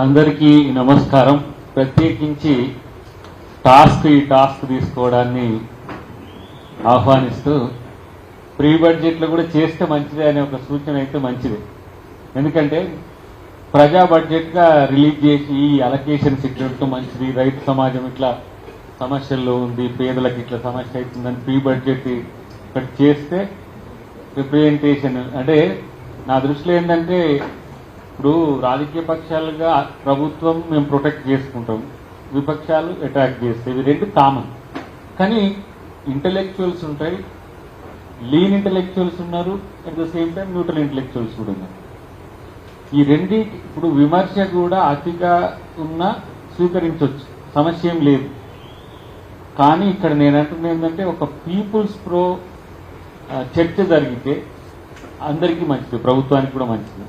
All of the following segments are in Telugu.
అందరికీ నమస్కారం. ప్రత్యేకించి ఈ టాస్క్ తీసుకోవడాన్ని ఆహ్వానిస్తూ ప్రీ బడ్జెట్లో కూడా చేస్తే మంచిదే అనే ఒక సూచన అయితే మంచిదే. ఎందుకంటే ప్రజా బడ్జెట్గా రిలీజ్ చేసి ఈ అలొకేషన్ సెక్యూరిటీ మంచిది, రైతు సమాజం ఇట్లా సమస్యల్లో ఉంది, పేదలకు ఇట్లా సమస్య అవుతుందని ప్రీ బడ్జెట్ ఇక్కడ చేస్తే రిప్రజెంటేషన్ అంటే నా దృష్టిలో ఏంటంటే ఇప్పుడు రాజకీయ పక్షాలుగా ప్రభుత్వం మేము ప్రొటెక్ట్ చేసుకుంటాం, విపక్షాలు అటాక్ చేస్తాయి, ఇవి రెండు కామన్. కానీ ఇంటలెక్చువల్స్ ఉంటాయి, లీన్ ఇంటలెక్చువల్స్ ఉన్నారు, at the same time neutral intellectuals కూడా ఉన్నారు. ఈ రెండి ఇప్పుడు విమర్శ కూడా అతిగా ఉన్నా స్వీకరించవచ్చు, సమస్య ఏం లేదు. కానీ ఇక్కడ నేను అంటున్నది ఏంటంటే ఒక పీపుల్స్ ప్రో చర్చ జరిగితే అందరికీ మంచిది, ప్రభుత్వానికి కూడా మంచిది.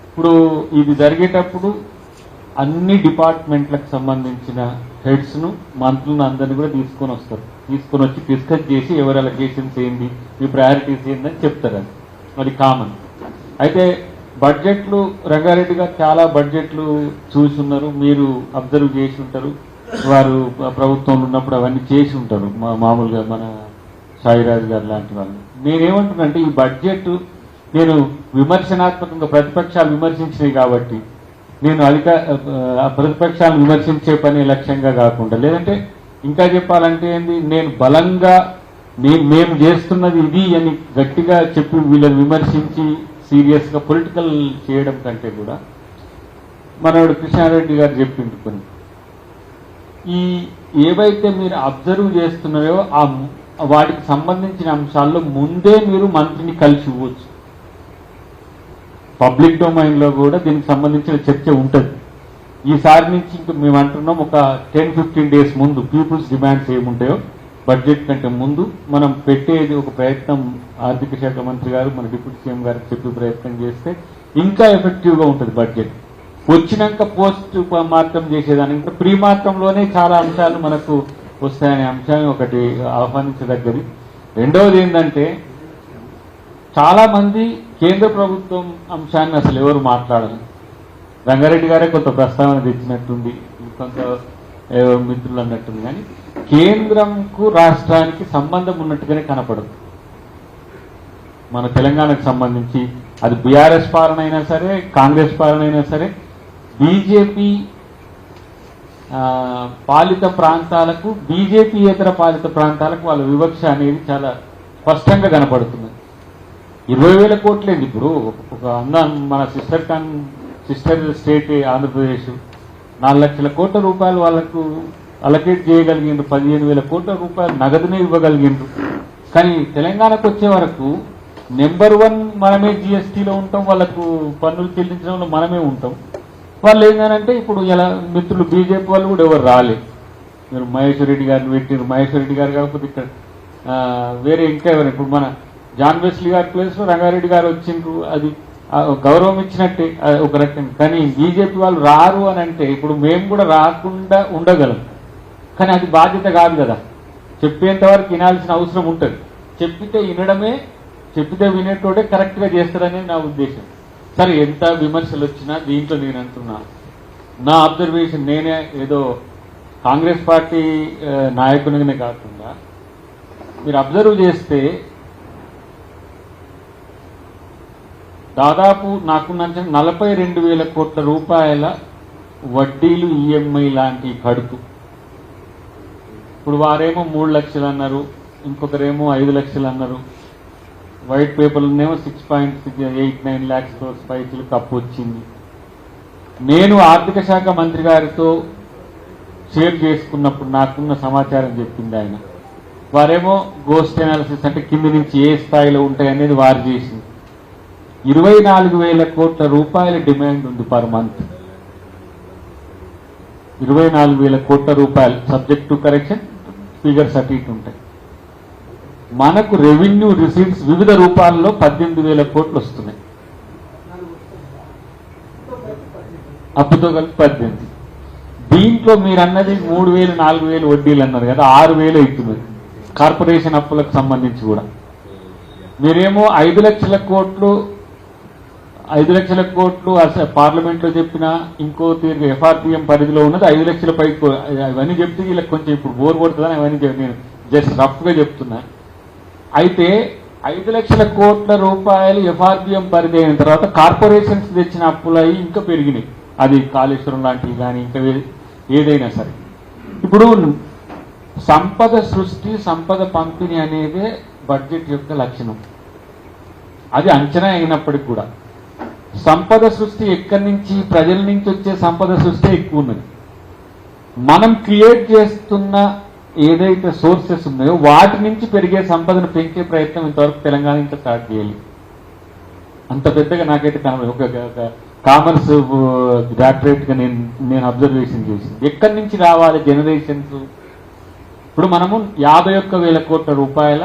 ఇప్పుడు ఇది జరిగేటప్పుడు అన్ని డిపార్ట్మెంట్లకు సంబంధించిన హెడ్స్ను మంత్రులను అందరినీ కూడా తీసుకొని వస్తారు, తీసుకొని వచ్చి డిస్కస్ చేసి ఎవరి అలొకేషన్స్ ఏంది, మీ ప్రయారిటీస్ ఏందని చెప్తారు. అది కామన్. అయితే బడ్జెట్లు రంగారెడ్డి గారు చాలా బడ్జెట్లు చూసున్నారు, మీరు అబ్జర్వ్ చేసి ఉంటారు, వారు ప్రభుత్వంలో ఉన్నప్పుడు అవన్నీ చేసి ఉంటారు. మామూలుగా మన సాయిరాజు గారు లాంటి వాళ్ళు. నేనేమంటున్నానంటే ఈ బడ్జెట్ నేను విమర్శనాత్మకంగా ప్రతిపక్షాలు విమర్శించినాయి కాబట్టి నేను ప్రతిపక్షాలను విమర్శించే పని లక్ష్యంగా కాకుండా, లేదంటే ఇంకా చెప్పాలంటే ఏంది, నేను బలంగా మేము చేస్తున్నది ఇది అని గట్టిగా చెప్పి వీళ్ళని విమర్శించి సీరియస్గా పొలిటికల్ చేయడం కంటే కూడా మనోడు కృష్ణారెడ్డి గారు చెప్పిండు కొన్ని ఈ ఏవైతే మీరు అబ్జర్వ్ చేస్తున్నారో వాటికి సంబంధించిన అంశాల్లో ముందే మీరు మంత్రిని కలిసి ఇవ్వచ్చు. పబ్లిక్ డొమైన్ లో కూడా దీనికి సంబంధించిన చర్చ ఉంటుంది. ఈసారి నుంచి ఇంకా మేము అంటున్నాం ఒక 10-15 days ముందు పీపుల్స్ డిమాండ్స్ ఏముంటాయో బడ్జెట్ కంటే ముందు మనం పెట్టేది ఒక ప్రయత్నం ఆర్థిక శాఖ మంత్రి గారు మన డిప్యూటీ సీఎం గారికి చెప్పే ప్రయత్నం చేస్తే ఇంకా ఎఫెక్టివ్ గా ఉంటుంది బడ్జెట్. వచ్చినాక పోస్ట్ మార్కం చేసేదానికి ఇంకా ప్రీ మార్కంలోనే చాలా అంశాలు మనకు వస్తాయనే అంశాన్ని ఒకటి ఆహ్వానించదగ్గది. రెండవది ఏంటంటే చాలా మంది కేంద్ర ప్రభుత్వం అంశాన్ని అసలు ఎవరు మాట్లాడరు. రంగారెడ్డి గారే కొంత ప్రస్తావన తెచ్చినట్టుంది, కొంత మిత్రులు అన్నట్టుంది. కానీ కేంద్రంకు రాష్ట్రానికి సంబంధం ఉన్నట్టుగానే కనపడదు. మన తెలంగాణకు సంబంధించి అది బీఆర్ఎస్ పాలన అయినా సరే, కాంగ్రెస్ పాలన అయినా సరే, బీజేపీ పాలిత ప్రాంతాలకు, బీజేపీయేతర పాలిత ప్రాంతాలకు వాళ్ళ వివక్ష అనేది చాలా స్పష్టంగా కనపడుతుంది. 20,000 కోట్లేదు. ఇప్పుడు ఒక మన సిస్టర్ స్టేట్ ఆంధ్రప్రదేశ్ 4 లక్షల కోట్ల రూపాయలు వాళ్ళకు అలొకేట్ చేయగలిగిండ్రు, 15,000 కోట్ల రూపాయలు నగదునే ఇవ్వగలిగిండ్రు. కానీ తెలంగాణకు వచ్చే వరకు నెంబర్ 1 మనమే జిఎస్టీలో ఉంటాం, వాళ్ళకు పన్నులు చెల్లించడంలో మనమే ఉంటాం. వాళ్ళు ఏంటంటే ఇప్పుడు ఇలా మిత్రులు బీజేపీ వాళ్ళు కూడా ఎవరు రాలేదు. మీరు మహేశ్వర్ రెడ్డి గారిని పెట్టినారు, మహేశ్వర్ రెడ్డి గారు కాకపోతే ఇక్కడ వేరే ఇంకా ఎవరు, ఇప్పుడు మన జాన్ వెస్లీ గారి ప్లేస్ లో రంగారెడ్డి గారు వచ్చిండ్రు, అది గౌరవం ఇచ్చినట్టే ఒక రకం. కానీ బీజేపీ వాళ్ళు రారు అని అంటే ఇప్పుడు మేము కూడా రాకుండా ఉండగలం. కానీ అది బాధ్యత కాదు కదా, చెప్పేంత వరకు వినాల్సిన అవసరం ఉంటుంది. చెప్పితే వినేటోడే కరెక్ట్ గా చేస్తారనేది నా ఉద్దేశం. సరే, ఎంత విమర్శలు వచ్చినా దీంట్లో నేను అంటున్నా, నా అబ్జర్వేషన్, నేనే ఏదో కాంగ్రెస్ పార్టీ నాయకునిగానే కాకుండా మీరు అబ్జర్వ్ చేస్తే దాదాపు నాకున్న 42,000 కోట్ల రూపాయల వడ్డీలు, ఈఎంఐ లాంటివి కడుతూ, ఇప్పుడు వారేమో 3 లక్షలు అన్నారు, ఇంకొకరేమో 5 లక్షలు అన్నారు. వైట్ పేపర్లోనేమో 6.89 lakhs పైసలు కప్పు వచ్చింది. నేను ఆర్థిక శాఖ మంత్రి గారితో షేర్ చేసుకున్నప్పుడు నాకున్న సమాచారం చెప్పింది ఆయన. వారేమో గోస్ట్ అనాలిసిస్ అంటే కింది నుంచి ఏ స్థాయిలో ఉంటాయనేది వారు చేసింది. 24,000 కోట్ల రూపాయల డిమాండ్ ఉంది పర్ మంత్. 24,000 కోట్ల రూపాయలు, సబ్జెక్ట్ టు కరెక్షన్, ఫిగర్స్ అటు ఇటు ఉంటాయి. మనకు రెవెన్యూ రిసీట్స్ వివిధ రూపాల్లో 18,000 కోట్లు వస్తున్నాయి, అప్పుతో కలిపి 18. దీంట్లో మీరు అన్నది 3,000, 4,000 వడ్డీలు అన్నారు కదా, 6,000 అవుతున్నది కార్పొరేషన్ అప్పులకు సంబంధించి కూడా. మీరేమో 5 లక్షల కోట్లు 5 లక్షల కోట్లు పార్లమెంట్లో చెప్పిన ఇంకో తీరు FRPM పరిధిలో ఉన్నది 5 లక్షల పైకి. అవన్నీ చెప్తే వీళ్ళకి కొంచెం ఇప్పుడు బోర్ కొడుతుందని అవన్నీ నేను జస్ట్ రఫ్గా చెప్తున్నా. అయితే 5 లక్షల కోట్ల రూపాయలు FRPM పరిధి అయిన తర్వాత కార్పొరేషన్స్ తెచ్చిన అప్పులు అవి ఇంకా పెరిగినాయి. అది కాళేశ్వరం లాంటివి కానీ ఇంకా ఏదైనా సరే. ఇప్పుడు సంపద సృష్టి, సంపద పంపిణీ అనేదే బడ్జెట్ యొక్క లక్షణం. అది అంచనా అయినప్పటికీ కూడా సంపద సృష్టి ఎక్కడి నుంచి, ప్రజల నుంచి వచ్చే సంపద సృష్టి ఎక్కువ ఉన్నది. మనం క్రియేట్ చేస్తున్న ఏదైతే సోర్సెస్ ఉన్నాయో వాటి నుంచి పెరిగే సంపదను పెంచే ప్రయత్నం ఇంతవరకు తెలంగాణ ఇంకా స్టార్ట్ చేయాలి. అంత పెద్దగా నాకైతే కనబడి ఒక కామర్స్ డాక్టరేట్గా నేను అబ్జర్వేషన్ చేసింది. ఎక్కడి నుంచి రావాలి జనరేషన్స్? ఇప్పుడు మనము 51,000 కోట్ల రూపాయల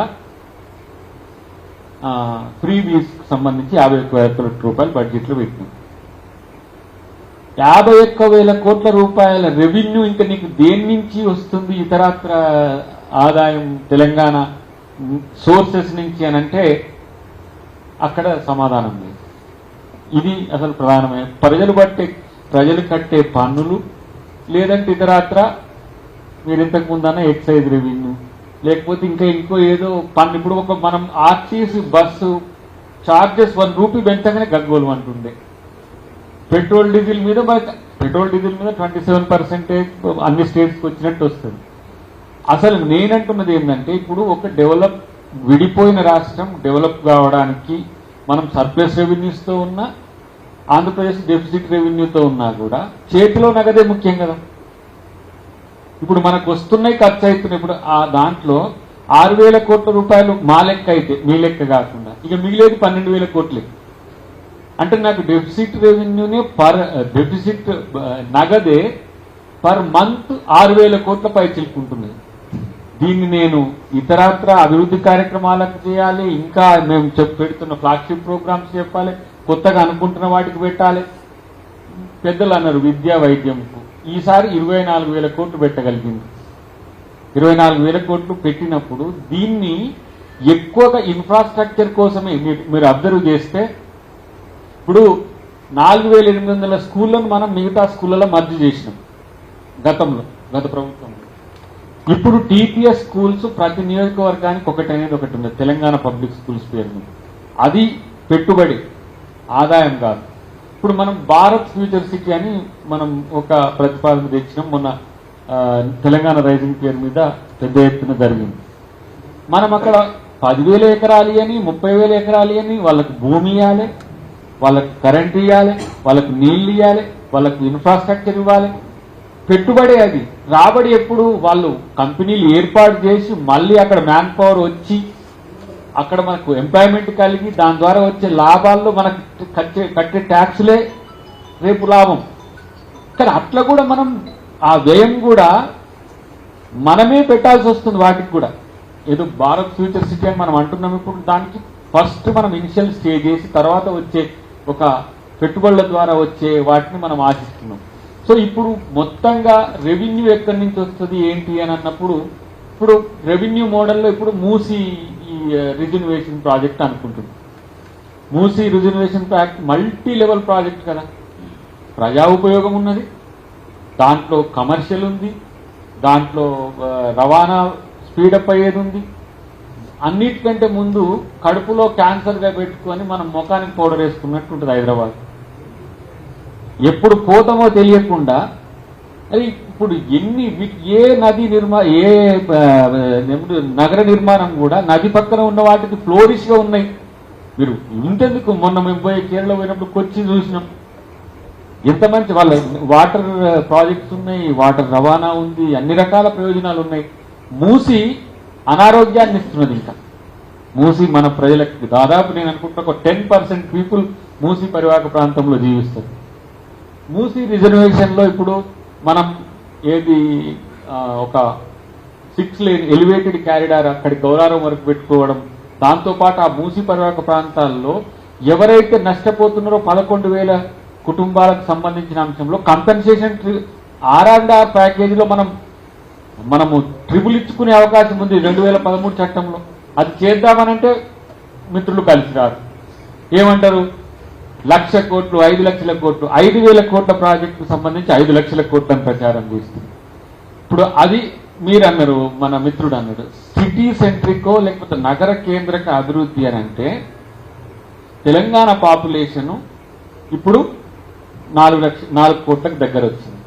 ఫ్రీ వీస్కి సంబంధించి 51,000 కోట్ల రూపాయలు బడ్జెట్లో పెట్టినాం. 51,000 కోట్ల రూపాయల రెవెన్యూ ఇంకా నీకు దేని నుంచి వస్తుంది? ఇతరత్ర ఆదాయం తెలంగాణ సోర్సెస్ నుంచి అని అంటే అక్కడ సమాధానం లేదు. ఇది అసలు ప్రధానమైన ప్రజలు కట్టే పన్నులు, లేదంటే ఇతరత్ర మీరు ఇంతకు ముందన్న ఎక్సైజ్ రెవెన్యూ, లేకపోతే ఇంకో ఏదో పన్ను. ఇప్పుడు ఒక మనం ఆర్టీసీ బస్సు చార్జెస్ 1 రూపీ పెంచగానే గగ్గోలు అంటుండే. పెట్రోల్ డీజిల్ మీద 27% అన్ని స్టేట్స్కి వచ్చినట్టు వస్తుంది. అసలు నేనంటున్నది ఏంటంటే ఇప్పుడు ఒక విడిపోయిన రాష్ట్రం డెవలప్ కావడానికి మనం సర్ప్లస్ రెవెన్యూస్తో ఉన్నా, ఆంధ్రప్రదేశ్ డెఫిసిట్ రెవెన్యూతో ఉన్నా కూడా చేతిలో నగదే ముఖ్యం కదా. ఇప్పుడు మనకు వస్తున్నాయి, ఖర్చు అవుతున్నాయి. ఇప్పుడు ఆ దాంట్లో 6,000 కోట్ల రూపాయలు మా లెక్క అయితే, మీ లెక్క కాకుండా ఇక మిగిలేదు 12,000 కోట్లే. అంటే నాకు డెఫిసిట్ రెవెన్యూనే డెఫిసిట్ నగదే పర్ మంత్ 6,000 కోట్ల పై చిలుకుంటున్నాయి. దీన్ని నేను ఇతరత్ర అభివృద్ధి కార్యక్రమాలకు చేయాలి, ఇంకా మేము పెడుతున్న ఫ్లాగ్షిప్ ప్రోగ్రామ్స్ చెప్పాలి, కొత్తగా అనుకుంటున్న వాటికి పెట్టాలి. పెద్దలు అన్నారు విద్యా వైద్యంకు ఈసారి 24,000 కోట్లు పెట్టగలిగింది. 24,000 కోట్లు పెట్టినప్పుడు దీన్ని ఎక్కువగా ఇన్ఫ్రాస్ట్రక్చర్ కోసమే మీరు అబ్జర్వ్ చేస్తే ఇప్పుడు 4,800 స్కూళ్లను మనం మిగతా స్కూళ్ళలో మర్జీ చేసినాం గత ప్రభుత్వంలో. ఇప్పుడు TPS స్కూల్స్ ప్రతి నియోజకవర్గానికి ఒకటి ఉంది, తెలంగాణ పబ్లిక్ స్కూల్స్ పేరు మీద. అది పెట్టుబడి, ఆదాయం కాదు. ఇప్పుడు మనం భారత్ ఫ్యూచర్ సిటీ అని మనం ఒక ప్రతిపాదన తెచ్చినాం మొన్న. తెలంగాణ రైజింగ్ పేరు మీద పెద్ద ఎత్తున జరిగింది. మనం అక్కడ 10,000 ఎకరాలు అని, 30,000 ఎకరాలు అని, వాళ్ళకు భూమి ఇవ్వాలి, వాళ్ళకు కరెంట్ ఇవ్వాలి, వాళ్ళకు నీళ్లు ఇవ్వాలి, వాళ్ళకు ఇన్ఫ్రాస్ట్రక్చర్ ఇవ్వాలి. పెట్టుబడి అది. రాబడి ఎప్పుడు? వాళ్ళు కంపెనీలు ఏర్పాటు చేసి మళ్ళీ అక్కడ మ్యాన్ పవర్ వచ్చి అక్కడ మనకు ఎంప్లాయ్మెంట్ కలిగి దాని ద్వారా వచ్చే లాభాల్లో మనకు కట్టే ట్యాక్సులే రేపు లాభం. కానీ అట్లా కూడా మనం ఆ వ్యయం కూడా మనమే పెట్టాల్సి వస్తుంది. వాటికి కూడా ఏదో భారత్ ఫ్యూచర్ సిటీ అని మనం అంటున్నాం. ఇప్పుడు దానికి ఫస్ట్ మనం ఇనిషియల్ స్టేజ్ చేసి తర్వాత వచ్చే ఒక పెట్టుబడుల ద్వారా వచ్చే వాటిని మనం ఆశిస్తున్నాం. సో ఇప్పుడు మొత్తంగా రెవెన్యూ ఎక్కడి నుంచి వస్తుంది ఏంటి అని అన్నప్పుడు ఇప్పుడు రెవెన్యూ మోడల్లో ఇప్పుడు మూసీ రిజర్వేషన్ ప్రాజెక్ట్ అనుకుంటుంది. Musi reservation project multi level project కదా. ప్రజా ఉపయోగం ఉన్నది, దాంట్లో కమర్షియల్ ఉంది, దాంట్లో రవాణా స్పీడప్ అయ్యేది ఉంది. అన్నిటికంటే ముందు కడుపులో క్యాన్సర్గా పెట్టుకొని మనం ముఖానికి పౌడర్ వేసుకున్నట్టు ఉంటుంది హైదరాబాద్. ఎప్పుడు పోతామో తెలియకుండా అది ఇప్పుడు ఏ నది నగర నిర్మాణం కూడా నది పక్కన ఉన్న వాటికి ఫ్లోరిష్గా ఉన్నాయి. మీరు ఇంతెందుకు మొన్న మేము పోయి కేరళ పోయినప్పుడు కొచ్చి చూసినాం. ఎంత మంచి వాళ్ళ వాటర్ ప్రాజెక్ట్స్ ఉన్నాయి, వాటర్ రవాణా ఉంది, అన్ని రకాల ప్రయోజనాలు ఉన్నాయి. మూసి అనారోగ్యాన్ని ఇస్తున్నది. ఇంకా మూసి మన ప్రజలకు దాదాపు నేను అనుకుంటున్నా ఒక 10% పీపుల్ మూసి పరివాహక ప్రాంతంలో జీవిస్తారు. మూసి రిజర్వేషన్లో ఇప్పుడు మనం ఏది ఒక 6 లేన్ ఎలివేటెడ్ క్యారిడార్ అక్కడి గౌరారం వరకు పెట్టుకోవడం, దాంతోపాటు ఆ మూసి పరివాహక ప్రాంతాల్లో ఎవరైతే నష్టపోతున్నారో 11,000 కుటుంబాలకు సంబంధించిన అంశంలో కంపెన్సేషన్ R&R ప్యాకేజీలో మనము ట్రిబుల్ ఇచ్చుకునే అవకాశం ఉంది 2013 చట్టంలో. అది చేద్దామనంటే మిత్రులు కలిసి రాదు. ఏమంటారు? 1,00,000 కోట్లు, 5 లక్షల కోట్లు, 5,000 కోట్ల ప్రాజెక్టుకు సంబంధించి 5 లక్షల కోట్లను ప్రచారం చేస్తుంది. ఇప్పుడు అది మీరు అన్నారు, మన మిత్రుడు అన్నాడు, సిటీ సెంట్రికో లేకపోతే నగర కేంద్రక అభివృద్ధి అని అంటే తెలంగాణ పాపులేషన్ ఇప్పుడు 4 కోట్లకు దగ్గర వచ్చింది.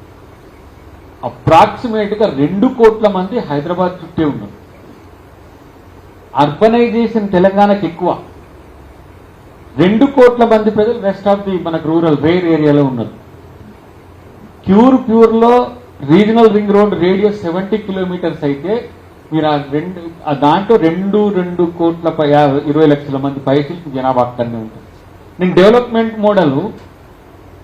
అప్రాక్సిమేట్గా 2 కోట్ల మంది హైదరాబాద్ చుట్టే ఉన్నారు. అర్బనైజేషన్ తెలంగాణకి ఎక్కువ. 2 కోట్ల మంది ప్రజలు రెస్ట్ ఆఫ్ ది మనకు రూరల్ రేర్ ఏరియాలో ఉన్నారు. ప్యూర్లో regional ring road radius 70 kilometres అయితే మీరు దాంట్లో 2 కోట్ల 20 లక్షల మంది పైసలకి జనాభా అక్కడనే ఉంటుంది. నేను డెవలప్మెంట్ మోడల్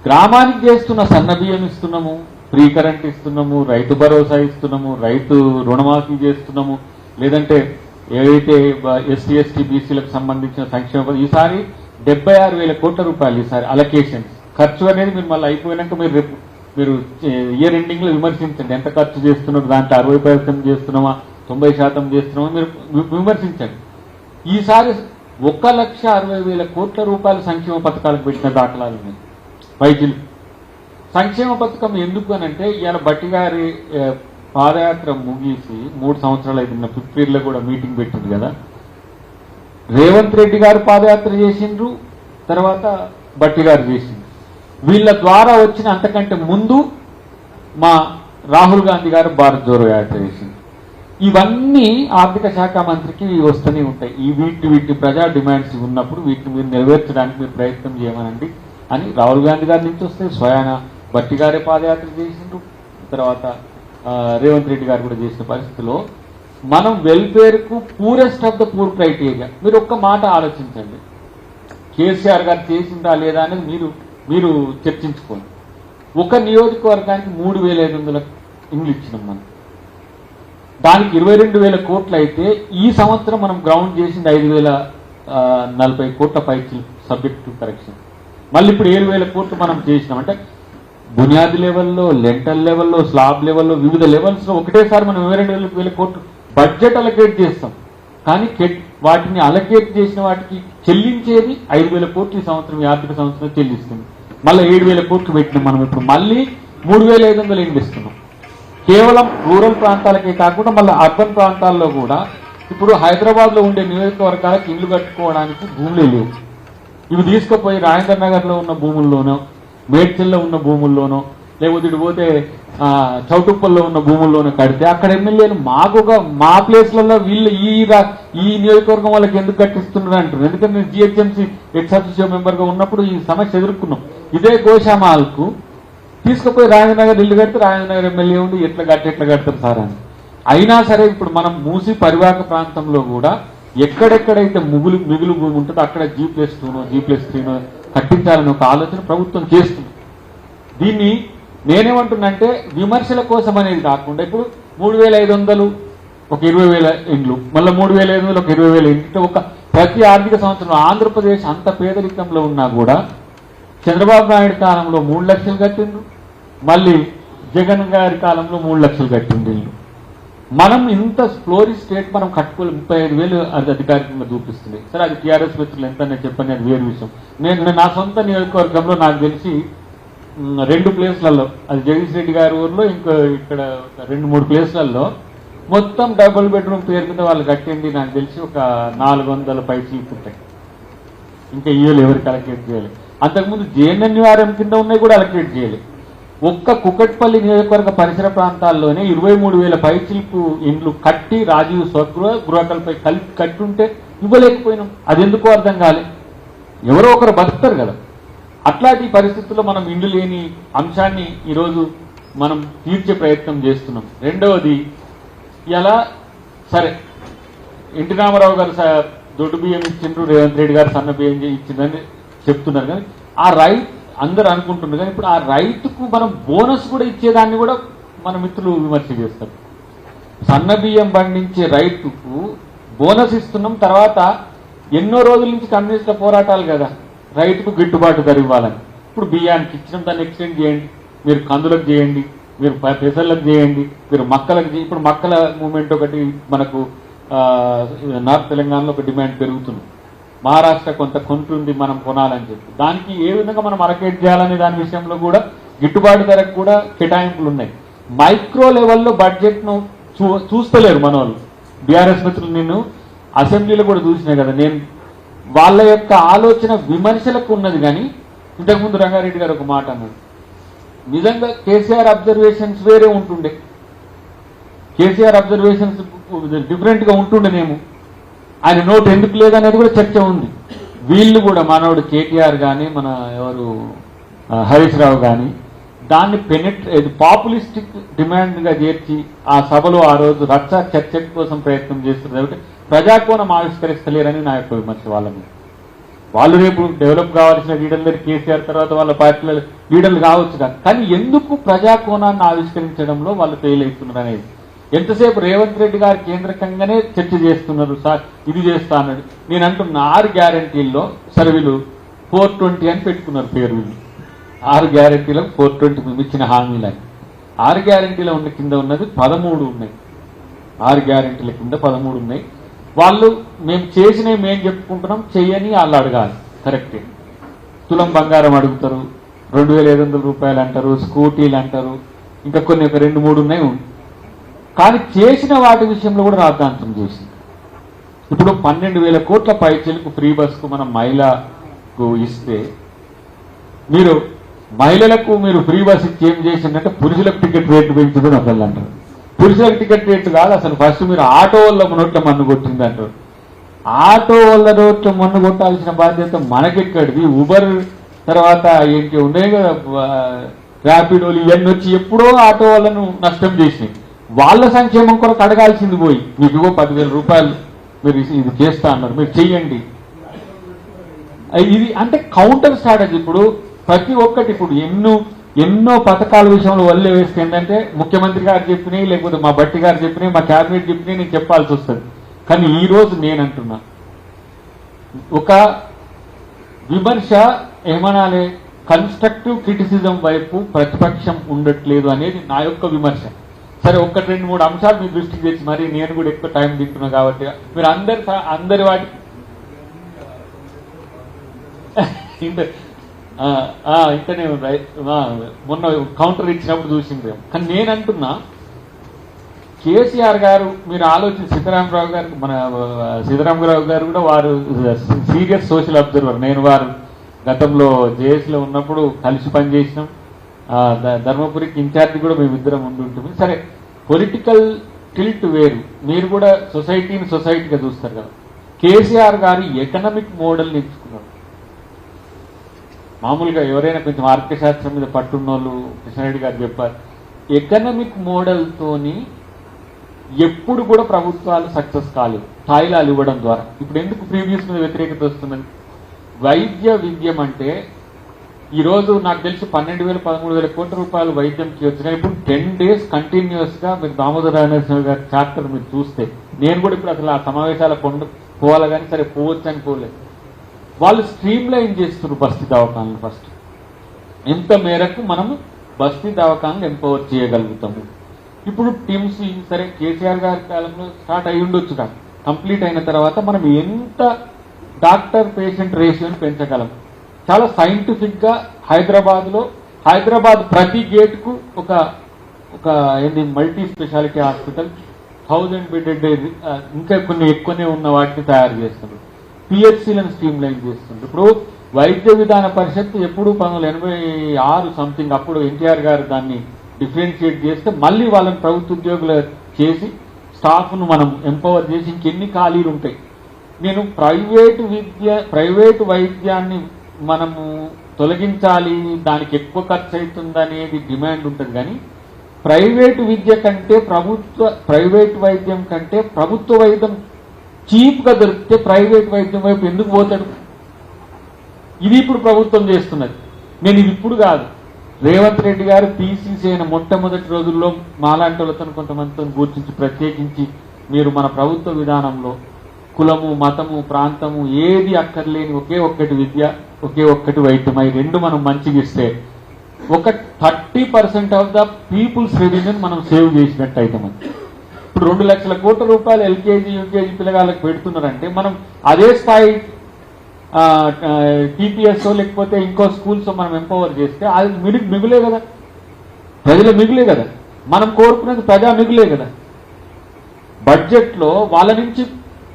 గ్రామానికి చేస్తున్న సన్న బియ్యం ఇస్తున్నాము, ఫ్రీ కరెంట్ ఇస్తున్నాము, రైతు భరోసా ఇస్తున్నాము, రైతు రుణమాఫీ చేస్తున్నాము, లేదంటే ఏవైతే ఎస్సీ ఎస్టీ బీసీలకు సంబంధించిన సంక్షేమ ఈసారి 76,000 కోట్ల రూపాయలు ఈసారి అలొకేషన్స్. ఖర్చు అనేది మీరు మళ్ళీ అయిపోయినాక మీరు ఇయర్ ఎండింగ్ లో విమర్శించండి, ఎంత ఖర్చు చేస్తున్నారు, దాంట్లో 60% చేస్తున్నామా 90% చేస్తున్నామా మీరు విమర్శించండి. ఈసారి 1,60,000 కోట్ల రూపాయల సంక్షేమ పథకాలకు పెట్టిన దాఖలాలు ఉన్నాయి. వైద్యులు సంక్షేమ పథకం ఎందుకు అనంటే ఇవాళ బట్టి గారి పాదయాత్ర ముగిసి 3 సంవత్సరాలు అయితే ఫిబ్రవరిలో కూడా మీటింగ్ పెట్టింది కదా. రేవంత్ రెడ్డి గారు పాదయాత్ర చేసిండ్రు, తర్వాత బట్టి గారు చేసిండ్రు. వీళ్ళ ద్వారా వచ్చిన అంతకంటే ముందు మా రాహుల్ గాంధీ గారు భారత్ జోడో యాత్ర చేసింది. ఇవన్నీ ఆర్థిక శాఖ మంత్రికి వస్తూనే ఉంటాయి. ఈ వీటి ప్రజా డిమాండ్స్ ఉన్నప్పుడు వీటిని మీరు నెరవేర్చడానికి మీరు ప్రయత్నం చేయమనండి అని రాహుల్ గాంధీ గారి నుంచి వస్తే స్వయాన బట్టి గారే పాదయాత్ర చేసిండ్రు, తర్వాత రేవంత్ రెడ్డి గారు కూడా చేసిన పరిస్థితిలో మనం వెల్ఫేర్కు poorest of the poor criteria మీరు ఒక్క మాట ఆలోచించండి. కేసీఆర్ గారు చేసిందా లేదా అనేది మీరు చర్చించుకోండి. ఒక నియోజకవర్గానికి 3,500 ఇండ్లు ఇచ్చినాం మనం, దానికి 22,000 కోట్లు అయితే ఈ సంవత్సరం మనం గ్రౌండ్ చేసింది 5,040 కోట్ల పైకి సబ్జెక్ట్ టు కరెక్షన్. మళ్ళీ ఇప్పుడు 7,000 కోట్లు మనం చేసినాం. అంటే బునియాది లెవెల్లో, లెంటల్ లెవెల్లో, స్లాబ్ లెవెల్లో, వివిధ లెవెల్స్లో ఒకటేసారి మనం 22,000 కోట్లు బడ్జెట్ అలొకేట్ చేస్తాం. కానీ వాటిని అలొకేట్ చేసిన వాటికి చెల్లించేది 5,000 కోట్లు ఈ సంవత్సరం, ఈ ఆర్థిక సంవత్సరం చెల్లిస్తుంది. మళ్ళీ 7,000 కోట్లు పెట్టినాం మనం. ఇప్పుడు మళ్ళీ 3,500 ఇండ్లు ఇస్తున్నాం. కేవలం రూరల్ ప్రాంతాలకే కాకుండా మళ్ళీ అర్బన్ ప్రాంతాల్లో కూడా ఇప్పుడు హైదరాబాద్లో ఉండే నియోజకవర్గాలకు ఇండ్లు కట్టుకోవడానికి భూములే లేవు. ఇవి తీసుకుపోయి రాజేంద్ర నగర్లో ఉన్న భూముల్లోనో, మేడ్చల్లో ఉన్న భూముల్లోనో, లేకపోతే ఇటు పోతే చౌటుప్పల్లో ఉన్న భూముల్లోనో కడితే అక్కడ ఎమ్మెల్యేలు మా ప్లేస్లలో వీళ్ళు ఈ నియోజకవర్గం వాళ్ళకి ఎందుకు కట్టిస్తున్నారు అంటారు. ఎందుకంటే నేను జిహెచ్ఎంసీ ఎక్స్ అఫీషియో మెంబర్గా ఉన్నప్పుడు ఈ సమస్య ఎదుర్కొన్నాం. ఇదే గోషామాల్కు తీసుకుపోయి రాజేంద్రనగర్ ఇల్లు కడితే రాజేంద్రనగర్ ఎమ్మెల్యే ఉండి ఎట్లా కడతారు సార్ అని. అయినా సరే ఇప్పుడు మనం మూసి పరివాహక ప్రాంతంలో కూడా ఎక్కడెక్కడైతే మిగులు భూమి ఉంటుందో అక్కడ G+2నో G+3నో కట్టించాలని ఒక ఆలోచన ప్రభుత్వం చేస్తుంది. దీన్ని నేనేమంటున్నంటే విమర్శల కోసం అనేది కాకుండా ఇప్పుడు 3,500 ఒక 20,000 ఇండ్లు, మళ్ళీ 3,500 ఒక 20,000 ఇండ్లు, ఒక ప్రతి ఆర్థిక సంవత్సరం ఆంధ్రప్రదేశ్ అంత పేదరికంలో ఉన్నా కూడా చంద్రబాబు నాయుడు కాలంలో 3 లక్షలు కట్టిండ్రు, మళ్ళీ జగన్ గారి కాలంలో 3 లక్షలు కట్టిండు ఇల్లు. మనం ఇంత ఫ్లోరీ స్టేట్ మనం కట్టుకోవాలి. 35,000 అది అధికారికంగా చూపిస్తుంది. సరే అది టీఆర్ఎస్ మిత్రులు ఎంత నేను చెప్పని అది వేరు విషయం. నేను నా సొంత నియోజకవర్గంలో నాకు తెలిసి 2 ప్లేస్లలో, అది జగదీష్ రెడ్డి గారి ఊర్లో, ఇంకా ఇక్కడ 2-3 ప్లేస్లలో మొత్తం డబుల్ బెడ్రూమ్ పేరు మీద వాళ్ళు కట్టింది నాకు తెలిసి ఒక 400 పైసలు ఉంటాయి. ఇంకా ఇయ్యలు ఎవరికి అలకేట్ చేయాలి. అంతకుముందు జేఎన్ఎన్యూఆర్ఎం కింద ఉన్నాయి కూడా అలకేట్ చేయాలి. ఒక్క కుకట్పల్లి నియోజకవర్గ పరిసర ప్రాంతాల్లోనే 23,000 పైచిలకు ఇండ్లు కట్టి రాజీవ్ స్వగృహ గృహకల్పై కలిపి కట్టుంటే ఇవ్వలేకపోయినాం. అది ఎందుకో అర్థం కాలే. ఎవరో ఒకరు బతుకుతారు కదా. అట్లాంటి పరిస్థితుల్లో మనం ఇండ్లు లేని అంశాన్ని ఈరోజు మనం తీర్చే ప్రయత్నం చేస్తున్నాం. రెండవది, ఇలా సరే ఎన్టీ రామారావు గారు దొడ్డు బియ్యం ఇచ్చిండ్రు, రేవంత్ రెడ్డి గారు సన్న బియ్యం ఇచ్చిందని చెప్తున్నారు. కానీ ఆ రైతు అందరూ అనుకుంటున్నారు. కానీ ఇప్పుడు ఆ రైతుకు మనం బోనస్ కూడా ఇచ్చేదాన్ని కూడా మన మిత్రులు విమర్శ చేస్తారు. సన్న బియ్యం పండించే రైతుకు బోనస్ ఇస్తున్నాం, తర్వాత ఎన్నో రోజుల నుంచి కమ్యూనిస్టుల పోరాటాలు కదా రైతుకు గిట్టుబాటు ధర ఇవ్వాలని. ఇప్పుడు బియ్యానికి ఇచ్చినాం, దాన్ని ఎక్స్టెండ్ చేయండి, మీరు కందులకు చేయండి, మీరు పెసర్లకు చేయండి, మీరు మక్కలకు చేయండి. ఇప్పుడు మక్కల మూమెంట్ ఒకటి మనకు నార్త్ తెలంగాణలో ఒక డిమాండ్ పెరుగుతుంది. మహారాష్ట్ర కొంత కొంటుంది మనం కొనాలని చెప్పి దానికి ఏ విధంగా మనం మార్కెట్ చేయాలనే దాని విషయంలో కూడా గిట్టుబాటు ధరకు కూడా కేటాయింపులు ఉన్నాయి. మైక్రో లెవెల్లో బడ్జెట్ను చూస్తలేరు మన వాళ్ళు. బీఆర్ఎస్ మిత్రులు నేను అసెంబ్లీలో కూడా చూసినా కదా, నేను వాళ్ళ యొక్క ఆలోచన విమర్శలకు ఉన్నది. కానీ ఇంతకుముందు రంగారెడ్డి గారు ఒక మాట అన్నాడు, నిజంగా కేసీఆర్ అబ్జర్వేషన్స్ వేరే ఉంటుండే, కేసీఆర్ అబ్జర్వేషన్స్ డిఫరెంట్గా ఉంటుండేనేమో, ఆయన నోట్ ఎందుకు లేదనేది కూడా చర్చ ఉంది. వీళ్ళు కూడా మనోడు కేటీఆర్ కానీ మన ఎవరు హరీష్ రావు కానీ దాన్ని పాపులిస్టిక్ డిమాండ్గా చేర్చి ఆ సభలో ఆ రోజు రచ్చ చర్చ కోసం ప్రయత్నం చేస్తున్నారు కాబట్టి ప్రజాకోణం ఆవిష్కరిస్తలేరని నా యొక్క విమర్శ. వాళ్ళ మీద వాళ్ళు రేపు డెవలప్ కావాల్సిన లీడర్లు కేసీఆర్ తర్వాత వాళ్ళ పార్టీల లీడర్లు కావచ్చు కానీ ఎందుకు ప్రజాకోణాన్ని ఆవిష్కరించడంలో వాళ్ళు ఫెయిల్ అవుతున్నారు అనేది. ఎంతసేపు రేవంత్ రెడ్డి గారు కేంద్రకంగానే చర్చ చేస్తున్నారు, సార్ ఇది చేస్తా అన్నాడు. నేను అంటున్న 6 గ్యారంటీల్లో సరే వీళ్ళు 420 అని పెట్టుకున్నారు పేరు. వీళ్ళు 6 గ్యారంటీలకు 420 మేము ఇచ్చిన హామీలని. 6 గ్యారంటీల ఉన్న కింద ఉన్నది 13 ఉన్నాయి. 6 గ్యారంటీల కింద 13 ఉన్నాయి. వాళ్ళు మేము చేసినవి మేము చెప్పుకుంటున్నాం, చెయ్యని వాళ్ళు అడగాలి. కరెక్టే. తులం బంగారం అడుగుతారు, 2500 రూపాయలు అంటారు, స్కూటీలు అంటారు, ఇంకా కొన్ని ఒక 2-3 ఉన్నాయి. కానీ చేసిన వాటి విషయంలో కూడా రాద్ధాంతం చేసింది. ఇప్పుడు 12,000 కోట్ల పైచలకు ఫ్రీ బస్కు మనం మహిళకు ఇస్తే మీరు మహిళలకు మీరు ఫ్రీ బస్ ఇచ్చి ఏం చేసిందంటే పురుషులకు టికెట్ రేట్లు పెంచుదని ఒకళ్ళు అంటారు. పురుషులకు టికెట్ రేట్లు కాదు, అసలు ఫస్ట్ మీరు ఆటో వాళ్ళ నోట్ల మన్ను కొట్టింది అంటారు. ఆటో వాళ్ళ నోట్ల మన్ను కొట్టాల్సిన బాధ్యత మనకెక్కడిది? ఉబర్ తర్వాత ఏంటి ఉన్నాయి కదా ర్యాపిడోలు ఇవన్నీ వచ్చి ఎప్పుడో ఆటో వాళ్ళను నష్టం చేసినాయి. వాళ్ళ సంక్షేమం కొరకు అడగాల్సింది పోయి మీకు 10,000 రూపాయలు మీరు ఇది చేస్తా అన్నారు, మీరు చెయ్యండి. ఇది అంటే కౌంటర్ స్ట్రాటజీ. ఇప్పుడు ప్రతి ఒక్కటి ఇప్పుడు ఎన్నో పథకాల విషయంలో వల్లే వేస్తే ఏంటంటే ముఖ్యమంత్రి గారు చెప్పినాయి, లేకపోతే మా బట్టి గారు చెప్పినాయి, మా క్యాబినెట్ చెప్పినాయి, నేను చెప్పాల్సి వస్తుంది. కానీ ఈ రోజు నేనంటున్నా ఒక విమర్శ ఏమనాలి, కన్స్ట్రక్టివ్ క్రిటిసిజం వైపు ప్రతిపక్షం ఉండట్లేదు అనేది నా యొక్క విమర్శ. సరే 1-2-3 అంశాలు మీ దృష్టికి తెచ్చి మరి నేను కూడా ఎక్కువ టైం తింటున్నా కాబట్టి మీరు అందరి వాటి ఇంకనే మొన్న కౌంటర్ ఇచ్చినప్పుడు చూసింది. కానీ నేను అంటున్నా కేసీఆర్ గారు మీరు ఆలోచించి సీతారామరావు గారు మన సీతారామరావు గారు కూడా వారు సీరియస్ సోషల్ అబ్జర్వర్. నేను వారు గతంలో జేఎస్లో ఉన్నప్పుడు కలిసి పనిచేసినాం. ధర్మపురికి ఇన్ఛార్జ్ కూడా మేమిద్దరం ఉంటుంటుంది. సరే పొలిటికల్ టిల్ట్ వేరు, మీరు కూడా సొసైటీని సొసైటీగా చూస్తారు కదా. కేసీఆర్ గారు ఎకనామిక్ మోడల్ ఎంచుకున్నారు. మామూలుగా ఎవరైనా కొంచెం ఆర్థిక శాస్త్రం మీద పట్టున్నోళ్ళు కృష్ణారెడ్డి గారు చెప్పారు, ఎకనామిక్ మోడల్తోని ఎప్పుడు కూడా ప్రభుత్వాలు సక్సెస్ కాలేవు తాయిలాలు ఇవ్వడం ద్వారా. ఇప్పుడు ఎందుకు ప్రీవియస్ మీద వ్యతిరేకత వస్తుందని, వైద్య విద్యం అంటే ఈరోజు నాకు తెలిసి 12,000-13,000 కోట్ల రూపాయలు వైద్యంకి వచ్చినాయి. ఇప్పుడు 10 days కంటిన్యూస్గా మీరు దామోదర రాజనరసింహ గారి చార్టర్ మీరు చూస్తే, నేను కూడా ఇప్పుడు అసలు ఆ సమావేశాల పోవాలి కానీ సరే పోవచ్చు అని పోలేదు. వాళ్ళు స్ట్రీమ్ లైన్ చేస్తున్నారు బస్తీ దవాఖానలు. ఫస్ట్ ఎంత మేరకు మనము బస్తీ దవాఖానలు ఎంపవర్ చేయగలుగుతాము. ఇప్పుడు టీమ్స్ సరే కేసీఆర్ గారి కాలంలో స్టార్ట్ అయి ఉండొచ్చు కానీ కంప్లీట్ అయిన తర్వాత మనం ఎంత డాక్టర్ పేషెంట్ రేషియోని పెంచగలం. చాలా సైంటిఫిక్గా హైదరాబాద్ ప్రతి గేట్కు ఒక ఏంటి మల్టీ స్పెషాలిటీ హాస్పిటల్ 1000 బెడెడ్ ఇంకా కొన్ని ఎక్కువనే ఉన్న వాటిని తయారు చేస్తున్నారు. పిహెచ్సీలను స్ట్రీమ్ లైన్ చేస్తున్నారు. ఇప్పుడు వైద్య విధాన పరిషత్ ఎప్పుడు 1986 సంథింగ్ అప్పుడు ఎన్టీఆర్ గారు దాన్ని డిఫరెన్షియేట్ చేస్తే మళ్ళీ వాళ్ళని ప్రభుత్వ ఉద్యోగులు చేసి స్టాఫ్ను మనం ఎంపవర్ చేసి ఇంకెన్ని ఖాళీలు ఉంటాయి. నేను ప్రైవేటు వైద్యాన్ని మనము తొలగించాలి, దానికి ఎక్కువ ఖర్చు అవుతుందనేది డిమాండ్ ఉంటుంది. కానీ ప్రైవేటు విద్య కంటే ప్రైవేటు వైద్యం కంటే ప్రభుత్వ వైద్యం చీప్గా దొరికితే ప్రైవేట్ వైద్యం వైపు ఎందుకు పోతాడు? ఇది ఇప్పుడు ప్రభుత్వం చేస్తున్నది. నేను ఇది ఇప్పుడు కాదు, రేవంత్ రెడ్డి గారు పీసీసీ అయిన మొట్టమొదటి రోజుల్లో మాలాంటి వాళ్ళతో కొంతమందితో గుర్తించి ప్రత్యేకించి మీరు మన ప్రభుత్వ విధానంలో కులము మతము ప్రాంతము ఏది అక్కర్లేని ఒకే ఒక్కటి విద్య ఒకే ఒక్కటి వైద్యం అవి రెండు మనం మంచిగా ఇస్తే ఒక 30% ఆఫ్ ద పీపుల్స్ రెవెన్యూని మనం సేవ్ చేసినట్టు అవుతామని. ఇప్పుడు 2 లక్షల కోట్ల రూపాయలు ఎల్కేజీ యూకేజీ పిల్లగాళ్ళకి పెడుతున్నారంటే మనం అదే స్థాయి టీపీఎస్ లేకపోతే ఇంకో స్కూల్స్ మనం ఎంపవర్ చేస్తే అది మిగులే కదా, ప్రజల మిగులే కదా, మనం కోరుకునేది ప్రజా మిగులే కదా. బడ్జెట్లో వాళ్ళ నుంచి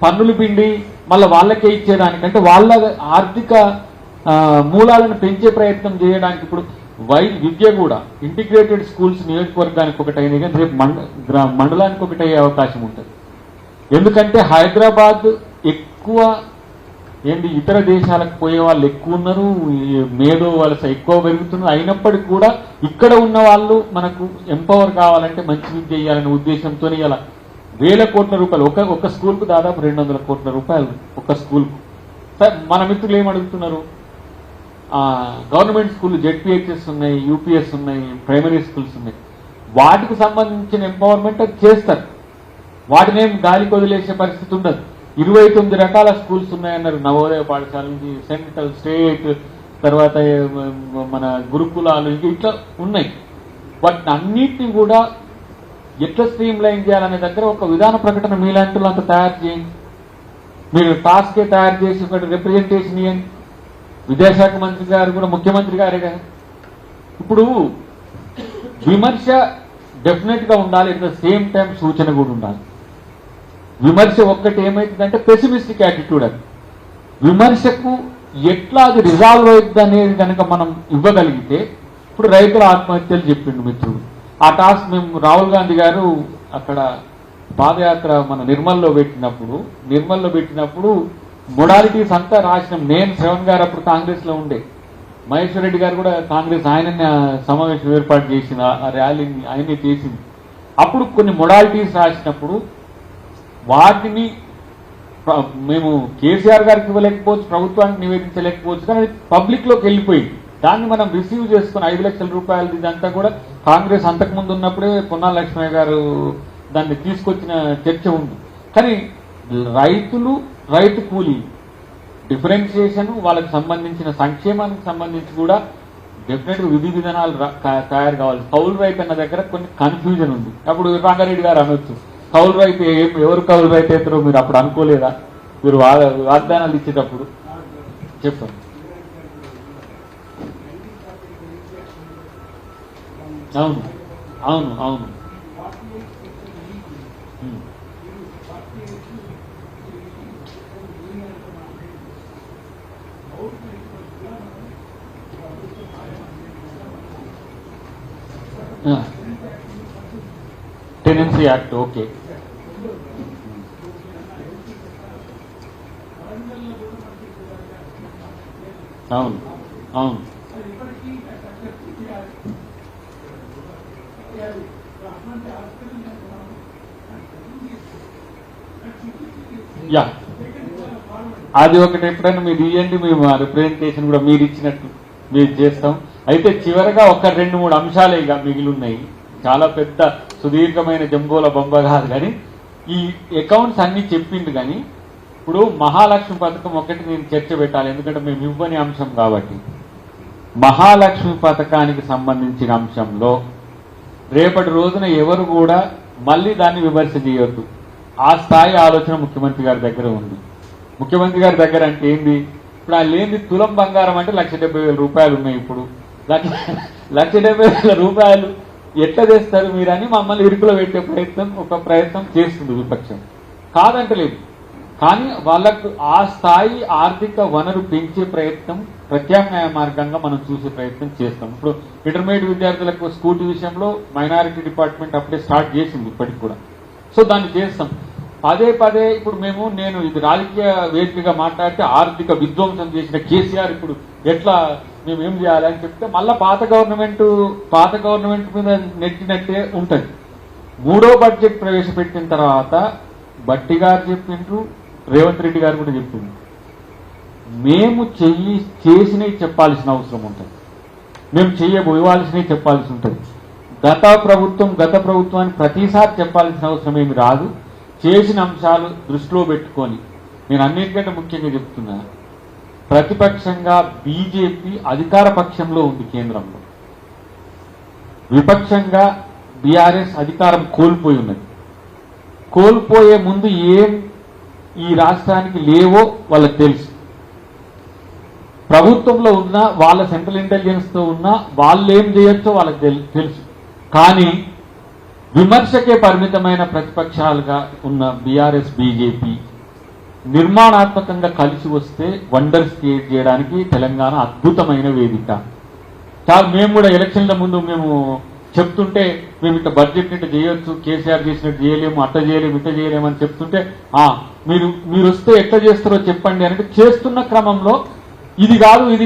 పన్నులు పిండి మళ్ళీ వాళ్ళకే ఇచ్చేదానికంటే వాళ్ళ ఆర్థిక మూలాలను పెంచే ప్రయత్నం చేయడానికి ఇప్పుడు విద్య కూడా ఇంటిగ్రేటెడ్ స్కూల్స్ నియోజకవర్గానికి ఒకటి అయినాయి కానీ రేపు మండలానికి ఒకటి అయ్యే అవకాశం ఉంటుంది. ఎందుకంటే హైదరాబాద్ ఎక్కువ ఇతర దేశాలకు పోయే వాళ్ళు ఎక్కువ ఉన్నారు, మేధో వలస ఎక్కువ పెరుగుతున్నారు. అయినప్పటికీ కూడా ఇక్కడ ఉన్న వాళ్ళు మనకు ఎంపవర్ కావాలంటే మంచి విద్య చేయాలనే ఉద్దేశంతో ఇలా వేల కోట్ల రూపాయలు ఒక స్కూల్కు దాదాపు 200 కోట్ల రూపాయలు ఒక స్కూల్కు. సార్ మన మిత్రులు ఏమడుగుతున్నారు, గవర్నమెంట్ స్కూల్ జెడ్పీహెచ్ఎస్ ఉన్నాయి, యూపీఎస్ ఉన్నాయి, ప్రైమరీ స్కూల్స్ ఉన్నాయి, వాటికి సంబంధించిన ఎంపవర్మెంట్ అది చేస్తారు. వాటినేం గాలికి వదిలేసే పరిస్థితి ఉండదు. 29 రకాల స్కూల్స్ ఉన్నాయన్నారు, నవోదయ పాఠశాల నుంచి సెంట్రల్, స్టేట్, తర్వాత మన గురుకులాలు ఇట్లా ఉన్నాయి. వాటిని అన్నిటిని కూడా ఎట్లా స్ట్రీమ్ లైన్ చేయాలనే దగ్గర ఒక విధాన ప్రకటన మీలాంటి అంత తయారు చేయండి. మీరు టాస్కే తయారు చేసి ఒకటి రిప్రజెంటేషన్ ఇవ్వండి. విద్యాశాఖ మంత్రి గారు కూడా ముఖ్యమంత్రి గారే కదా. ఇప్పుడు విమర్శ డెఫినెట్ గా ఉండాలి, ఎట్ ద సేమ్ టైం సూచన కూడా ఉండాలి. విమర్శ ఒక్కటి ఏమైతుందంటే పెసిమిస్టిక్ యాటిట్యూడ్. అది విమర్శకు ఎట్లా అది రిజాల్వ్ అవుతుంది అనేది కనుక మనం ఇవ్వగలిగితే, ఇప్పుడు రైతుల ఆత్మహత్యలు చెప్పిండు మిత్రుడు, ఆ టాస్క్ మేము రాహుల్ గాంధీ గారు అక్కడ పాదయాత్ర మన నిర్మల్లో పెట్టినప్పుడు మొడాలిటీస్ అంతా రాసినాం. నేను శ్రవణ్ గారు అప్పుడు కాంగ్రెస్ లో ఉండే, మహేశ్వర్ రెడ్డి గారు కూడా కాంగ్రెస్, ఆయన సమావేశం ఏర్పాటు చేసిన ఆ ర్యాలీని ఆయనే చేసింది. అప్పుడు కొన్ని మొడాలిటీస్ రాసినప్పుడు వాటిని మేము కేసీఆర్ గారికి ఇవ్వలేకపోవచ్చు, ప్రభుత్వానికి నివేదించలేకపోవచ్చు, కానీ పబ్లిక్ లోకి వెళ్ళిపోయింది. దాన్ని మనం రిసీవ్ చేసుకుని 5 లక్షల రూపాయలు ఇదంతా కూడా కాంగ్రెస్ అంతకుముందు ఉన్నప్పుడే పొన్నాల లక్ష్మయ్య గారు దాన్ని తీసుకొచ్చిన చర్చ ఉంది. కానీ రైతు కూలీ డిఫరెన్షియేషన్, వాళ్ళకి సంబంధించిన సంక్షేమానికి సంబంధించి కూడా డెఫినెట్ గా విధి విధానాలు తయారు కావాలి. కౌలు రైతు అన్న దగ్గర కొన్ని కన్ఫ్యూజన్ ఉంది. అప్పుడు రంగారెడ్డి గారు అనొచ్చు, కౌలు రైతు ఎవరు కౌలు రైతు అవుతారో మీరు అప్పుడు అనుకోలేదా, మీరు వాగ్దానాలు ఇచ్చేటప్పుడు చెప్పండి. అవును అవును అవును టెనెన్సీ యాక్ట్ ఓకే. అవును అవును యా, అది ఒకటి ఎప్పుడైనా మీరు ఇవ్వండి, మేము ఆ రిప్రజెంటేషన్ కూడా మీరు ఇచ్చినట్టు మీరు చేస్తాం. అయితే చివరగా ఒక 2-3 అంశాలే ఇక మిగిలి ఉన్నాయి. చాలా పెద్ద సుదీర్ఘమైన జంబోల బొమ్మ కాదు, కానీ ఈ అకౌంట్స్ అన్ని చెప్పిండు. కానీ ఇప్పుడు మహాలక్ష్మి పథకం ఒకటి నేను చర్చ పెట్టాలి, ఎందుకంటే మేము ఇవ్వని అంశం కాబట్టి. మహాలక్ష్మి పథకానికి సంబంధించిన అంశంలో రేపటి రోజున ఎవరు కూడా మళ్ళీ దాన్ని విమర్శ చేయొద్దు. ఆ స్థాయి ఆలోచన ముఖ్యమంత్రి గారి దగ్గర ఉంది. ముఖ్యమంత్రి గారి దగ్గర అంటే ఏంది, ఇప్పుడు ఆ లేని తులం బంగారం అంటే 1,70,000 రూపాయలు ఉన్నాయి. ఇప్పుడు 1,70,000 రూపాయలు ఎట్లా చేస్తారు మీరని మమ్మల్ని ఇరుకులో పెట్టే ప్రయత్నం చేస్తుంది విపక్షం. కాదంటలేదు, కానీ వాళ్ళకు ఆ స్థాయి ఆర్థిక వనరు పెంచే ప్రయత్నం ప్రత్యామ్నాయ మార్గంగా మనం చూసే ప్రయత్నం చేస్తాం. ఇప్పుడు ఇంటర్మీడియట్ విద్యార్థులకు స్కూటీ విషయంలో మైనారిటీ డిపార్ట్మెంట్ అప్పుడే స్టార్ట్ చేసింది ఇప్పటికి కూడా. సో దాన్ని చేస్తాం పదే. ఇప్పుడు నేను ఇది రాజకీయ వేదికగా మాట్లాడితే ఆర్థిక విధ్వంసం చేసిన కేసీఆర్ ఇప్పుడు ఎట్లా మేము ఏం చేయాలి అని చెప్తే మళ్ళా పాత గవర్నమెంట్ మీద నెట్టినట్టే ఉంటుంది. 3వ బడ్జెట్ ప్రవేశపెట్టిన తర్వాత బట్టి గారు చెప్పిండ్రు, రేవంత్ రెడ్డి గారు కూడా చెప్పిండ్రు, మేము చేసినవి చెప్పాల్సిన అవసరం ఉంటుంది, మేము ఇవ్వాల్సినవి చెప్పాల్సి ఉంటుంది. గత ప్రభుత్వాన్ని ప్రతిసారి చెప్పాల్సిన అవసరం ఏమి రాదు. చేసిన అంశాలు దృష్టిలో పెట్టుకొని నేను అన్నిటికంటే ముఖ్యంగా చెప్తున్నా, ప్రతిపక్షంగా బీజేపీ అధికార పక్షంలో ఉంది కేంద్రంలో, విపక్షంగా బీఆర్ఎస్ అధికారం కోల్పోయి ఉన్నది. కోల్పోయే ముందు ఏం ఈ రాష్ట్రానికి లేవో వాళ్ళకి తెలుసు. ప్రభుత్వంలో ఉన్న వాళ్ళ సెంట్రల్ ఇంటెలిజెన్స్ తో ఉన్న వాళ్ళు ఏం చేయొచ్చో వాళ్ళకి తెలుసు. కానీ విమర్శకే పరిమితమైన ప్రతిపక్షాలుగా ఉన్న బీఆర్ఎస్ బీజేపీ నిర్మాణాత్మకంగా కలిసి వస్తే వండర్స్ క్రియేట్ చేయడానికి తెలంగాణ అద్భుతమైన వేదిక. చాలా మేము కూడా ఎలక్షన్ల ముందు మేము చెప్తుంటే మేము ఇట్లా బడ్జెట్ ఇట్లా చేయొచ్చు, కేసీఆర్ చేసినట్టు చేయలేము, అట్లా చేయలేము, ఇట్లా చేయలేము అని చెప్తుంటే మీరు వస్తే ఎట్లా చేస్తారో చెప్పండి అంటే చేస్తున్న క్రమంలో ఇది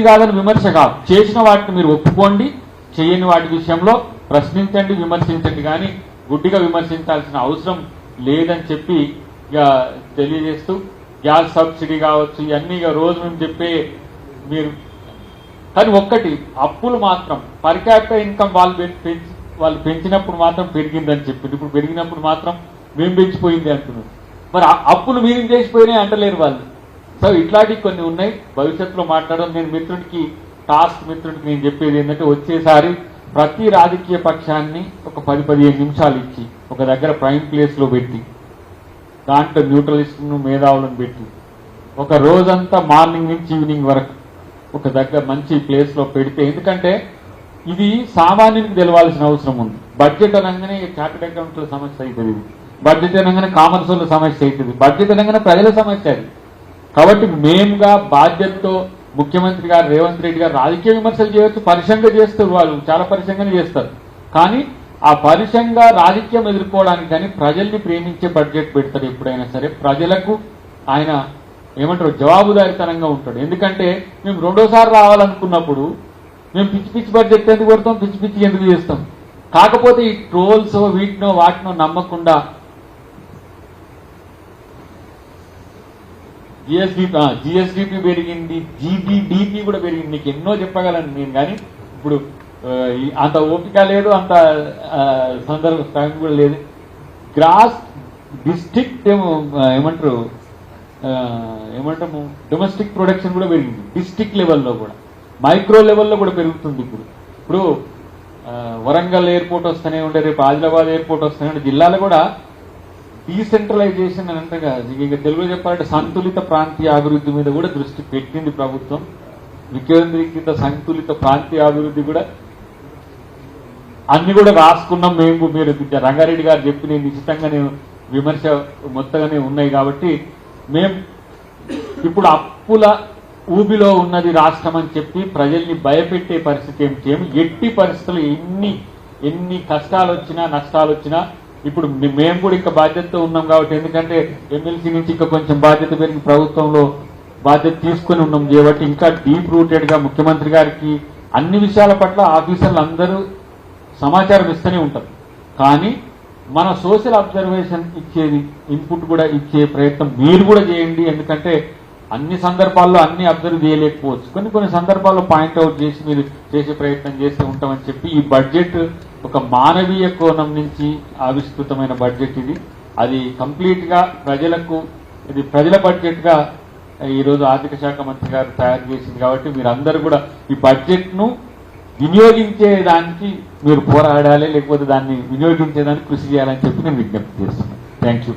కాదని విమర్శ కాదు, చేసిన వాటిని మీరు ఒప్పుకోండి, చేయని వాటి విషయంలో ప్రశ్నించండి, విమర్శించండి, కానీ గుడ్డిగా విమర్శించాల్సిన అవసరం లేదని చెప్పి ఇక తెలియజేస్తూ గ్యాస్ సబ్సిడీ కావచ్చు ఇవన్నీ ఇక రోజు మేము చెప్పే మీరు. కానీ ఒక్కటి, అప్పులు మాత్రం పర్ క్యాపిటల్ ఇన్కమ్ వాళ్ళు పెంచినప్పుడు మాత్రం పెరిగిందని చెప్పింది, ఇప్పుడు పెరిగినప్పుడు మాత్రం మేము పెంచిపోయింది అంటున్నారు. మరి అప్పులు మీరు చేసిపోయినాయి అంటలేరు వాళ్ళు. సో ఇట్లాంటివి కొన్ని ఉన్నాయి, భవిష్యత్తులో మాట్లాడడం. నేను మిత్రుడికి నేను చెప్పేది ఏంటంటే వచ్చేసారి ప్రతి రాజకీయ పక్షాన్ని ఒక 10-15 నిమిషాలు ఇచ్చి ఒక దగ్గర ప్రైమ్ ప్లేస్ లో పెట్టి దాంట్లో న్యూట్రలిస్టులను మేధావులను పెట్టి ఒక రోజంతా మార్నింగ్ నుంచి ఈవినింగ్ వరకు ఒక దగ్గర మంచి ప్లేస్ లో పెడితే, ఎందుకంటే ఇది సామాన్యునికి తెలవాల్సిన అవసరం ఉంది. బడ్జెట్ అనగానే చార్టెడ్ అకౌంట్ల సమస్య అవుతుంది, బడ్జెట్ అనగానే కామర్స్ వాళ్ళ సమస్య అవుతుంది, బడ్జెట్ అనగానే ప్రజల సమస్య అది. కాబట్టి మేముగా బాధ్యతతో ముఖ్యమంత్రి గారు రేవంత్ రెడ్డి గారు రాజకీయ విమర్శలు చేయొచ్చు, పరుషంగా చేస్తారు, వాళ్ళు చాలా పరుషంగానే చేస్తారు. కానీ ఆ పరుషంగా రాజకీయం ఎదుర్కోవడానికి కానీ ప్రజల్ని ప్రేమించే బడ్జెట్ పెడతారు ఎప్పుడైనా సరే. ప్రజలకు ఆయన ఏమంటారు జవాబుదారితనంగా ఉంటాడు. ఎందుకంటే మేము రెండోసారి రావాలనుకున్నప్పుడు మేము పిచ్చి బడ్జెట్ ఎందుకు పెడతాం, పిచ్చి ఎందుకు చేస్తాం. కాకపోతే ఈ ట్రోల్స్ వాటినో నమ్మకుండా జిఎస్డిపి పెరిగింది, జీబీడిపి కూడా పెరిగింది. మీకు ఎన్నో చెప్పగలను నేను, కానీ ఇప్పుడు అంత ఓపిక లేదు, అంత సందర్భ టైం కూడా లేదు. గ్రాస్ డిస్ట్రిక్ట్ ఏమంటాము డొమెస్టిక్ ప్రొడక్షన్ కూడా పెరిగింది, డిస్ట్రిక్ట్ లెవెల్లో కూడా, మైక్రో లెవెల్లో కూడా పెరుగుతుంది. ఇప్పుడు వరంగల్ ఎయిర్పోర్ట్ వస్తూనే ఉండే, రేపు ఆదిలాబాద్ ఎయిర్పోర్ట్ వస్తూనే ఉండే. జిల్లాలో కూడా డీసెంట్రలైజేషన్ అని అంటగా ఇక తెలుగులో చెప్పాలంటే సంతులిత ప్రాంతీయ అభివృద్ధి మీద కూడా దృష్టి పెట్టింది ప్రభుత్వం. వికేంద్రీకృత సంతులిత ప్రాంతీయ అభివృద్ధి కూడా అన్ని కూడా రాసుకున్నాం మేము. మీరు రంగారెడ్డి గారు చెప్పి నేను నిశ్చితంగా విమర్శ మొత్తంగానే ఉన్నాయి. కాబట్టి మేము ఇప్పుడు అప్పుల ఊబిలో ఉన్నది రాష్ట్రం అని చెప్పి ప్రజల్ని భయపెట్టే పరిస్థితి ఏం చేయము. ఎట్టి పరిస్థితులు ఎన్ని కష్టాలు వచ్చినా నష్టాలు వచ్చినా ఇప్పుడు మేము కూడా ఇంకా బాధ్యతతో ఉన్నాం. కాబట్టి ఎందుకంటే ఎమ్మెల్సీ నుంచి ఇంకా కొంచెం బాధ్యత పెరిగి ప్రభుత్వంలో బాధ్యత తీసుకుని ఉన్నాం కాబట్టి ఇంకా డీప్ రూటెడ్ గా ముఖ్యమంత్రి గారికి అన్ని విషయాల పట్ల ఆఫీసర్లు అందరూ సమాచారం ఇస్తూనే ఉంటారు. కానీ మన సోషల్ అబ్జర్వేషన్ ఇచ్చేది ఇన్పుట్ కూడా ఇచ్చే ప్రయత్నం మీరు కూడా చేయండి. ఎందుకంటే అన్ని సందర్భాల్లో అన్ని అబ్జర్వ్ చేయలేకపోవచ్చు, కొన్ని సందర్భాల్లో పాయింట్అవుట్ చేసి మీరు చేసే ప్రయత్నం చేస్తూ ఉంటామని చెప్పి ఈ బడ్జెట్ ఒక మానవీయ కోణం నుంచి ఆవిష్కృతమైన బడ్జెట్ ఇది. అది కంప్లీట్ గా ఇది ప్రజల బడ్జెట్ గా ఈరోజు ఆర్థిక శాఖ మంత్రి గారు తయారు చేసింది. కాబట్టి మీరందరూ కూడా ఈ బడ్జెట్ ను వినియోగించేదానికి మీరు పోరాడాలి, లేకపోతే దాన్ని వినియోగించేదానికి కృషి చేయాలని చెప్పి నేను విజ్ఞప్తి చేస్తున్నాను. Thank you.